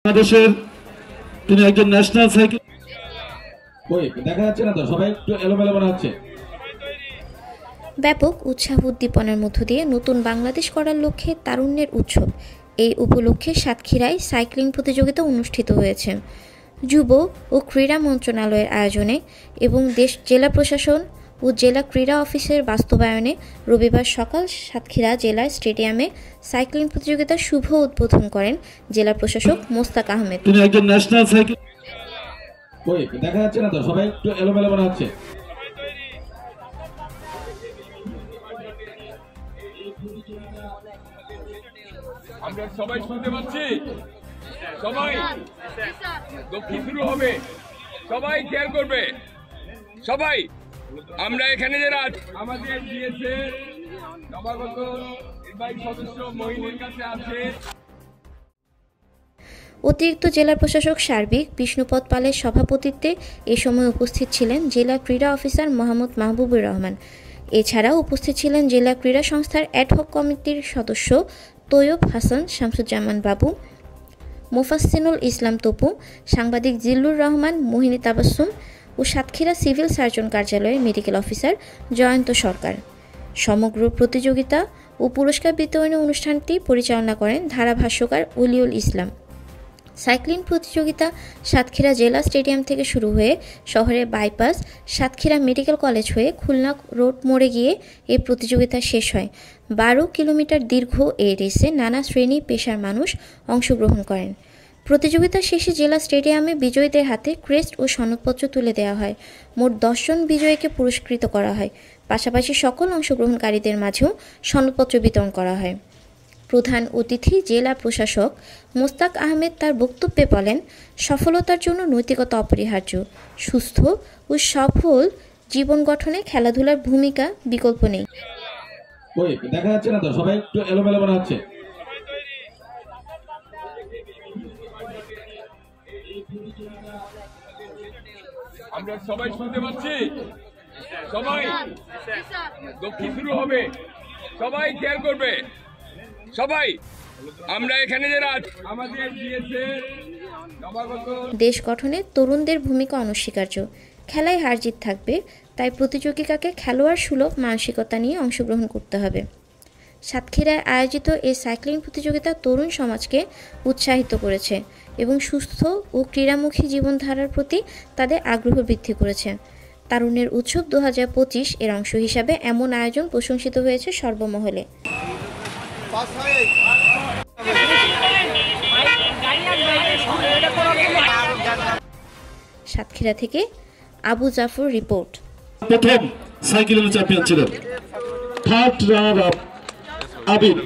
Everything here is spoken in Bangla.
বাংলাদেশের তিনি একজন ন্যাশনাল সাইকেল দেখা যাচ্ছে না তো, সবাই একটু এলোমেলো মনে হচ্ছে। ব্যাপক উৎসাহ উদ্দীপনার মধ্য দিয়ে নতুন বাংলাদেশ করার লক্ষ্যে তারুণ্যের উৎসব। এই উপলক্ষে সাতক্ষীরায় সাইক্লিং প্রতিযোগিতা অনুষ্ঠিত হয়েছে যুব ও ক্রীড়া মন্ত্রণালয়ের আয়োজনে এবং জেলা প্রশাসন ও জেলা ক্রীড়া অফিসের বাস্তবায়নে রবিবার সকাল সাতক্ষীরা জেলা স্টেডিয়ামে সাইক্লিং প্রতিযোগিতার শুভ উদ্বোধন করেন জেলা প্রশাসক মোস্তাক আহমেদ। তিনি একজন ন্যাশনাল সাইকেল দেখা যাচ্ছে না তো, সবাই একটু এলোমেলো মনে হচ্ছে। আমরা সবাই শুনতে পাচ্ছি, সবাই দক্ষিণ শুরু হবে, সবাই খেয়াল করবে। সবাই আমরা এখানে যারা আমাদের বিএসএ নবাগত নির্বাহী সদস্য মহিনের কাছে আছে। অতিরিক্ত জেলা প্রশাসক সার্বিক বিষ্ণুপদ পালের সভাপতিত্বে এ সময় উপস্থিত ছিলেন জেলা ক্রীড়া অফিসার মোহাম্মদ মাহবুবুর রহমান। এছাড়াও উপস্থিত ছিলেন জেলা ক্রীড়া সংস্থার অ্যাডহক কমিটির সদস্য তৈয়ব হাসান, শামসুজ্জামান বাবু, মোফাসসিনুল ইসলাম তপু, সাংবাদিক জিল্লুর রহমান, মোহিনী তাবাসসুম ও সাতক্ষীরা সিভিল সার্জন কার্যালয়ের মেডিকেল অফিসার জয়ন্ত সরকার। সমগ্র প্রতিযোগিতা ও পুরস্কার বিতরণী অনুষ্ঠানটি পরিচালনা করেন ধারাভাষ্যকার ওলিউল ইসলাম। সাইক্লিং প্রতিযোগিতা সাতক্ষীরা জেলা স্টেডিয়াম থেকে শুরু হয়ে শহরের বাইপাস সাতক্ষীরা মেডিকেল কলেজ হয়ে খুলনা রোড মোড়ে গিয়ে এই প্রতিযোগিতা শেষ হয়। 12 কিলোমিটার দীর্ঘ এই রেসে নানা শ্রেণী পেশার মানুষ অংশগ্রহণ করেন। প্রতিযোগিতা শেষে জেলা স্টেডিয়ামে বিজয়ীদের হাতে ক্রেস্ট ও সনদপত্র তুলে দেওয়া হয়। মোট 10 জন বিজয়ীকে পুরস্কৃত করা হয়। পাশাপাশি সকল অংশগ্রহণকারীদের মাঝেও সনদপত্র বিতরণ করা হয়। প্রধান অতিথি জেলা প্রশাসক মোস্তাক আহমেদ তার বক্তব্যে বলেন, সফলতার জন্য নৈতিকতা অপরিহার্য। সুস্থ ও সফল জীবন গঠনে খেলাধুলার ভূমিকা বিকল্প নেই। দেখা যাচ্ছে না তো, সবাই একটু এলোমেলো মনে হচ্ছে। আমরা সবাই শুনতে পাচ্ছি, সবাই দক্ষিণ শুরু হবে, সবাই খেয়াল করবে। সবাই আমরা এখানে যারা আমাদের বিএসএ নবাগত দেশ গঠনে তরুণদের ভূমিকা অনস্বীকার্য। খেলায় হার জিত থাকবে, তাই প্রতিযোগিতাকে খেলোয়াড় সুলভ মানসিকতা নিয়ে অংশগ্রহণ করতে হবে। সাতক্ষীরায় আয়োজিত এই সাইক্লিং প্রতিযোগিতা তরুণ সমাজকে উৎসাহিত করেছে এবং সুস্থ ও ক্রীড়ামুখী জীবনধারার প্রতি তাদের আগ্রহ বৃদ্ধি করেছে। তারুণ্যের উৎসব 2025 এর অংশ হিসাবে এমন আয়োজন প্রশংসিত হয়েছে সর্বমহলে। সাতক্ষীরা থেকে আবু জাফর রিপোর্ট। প্রথম সাইকেলের চ্যাম্পিয়ন ছিলেন থার্ড রানার আপ আবিদ।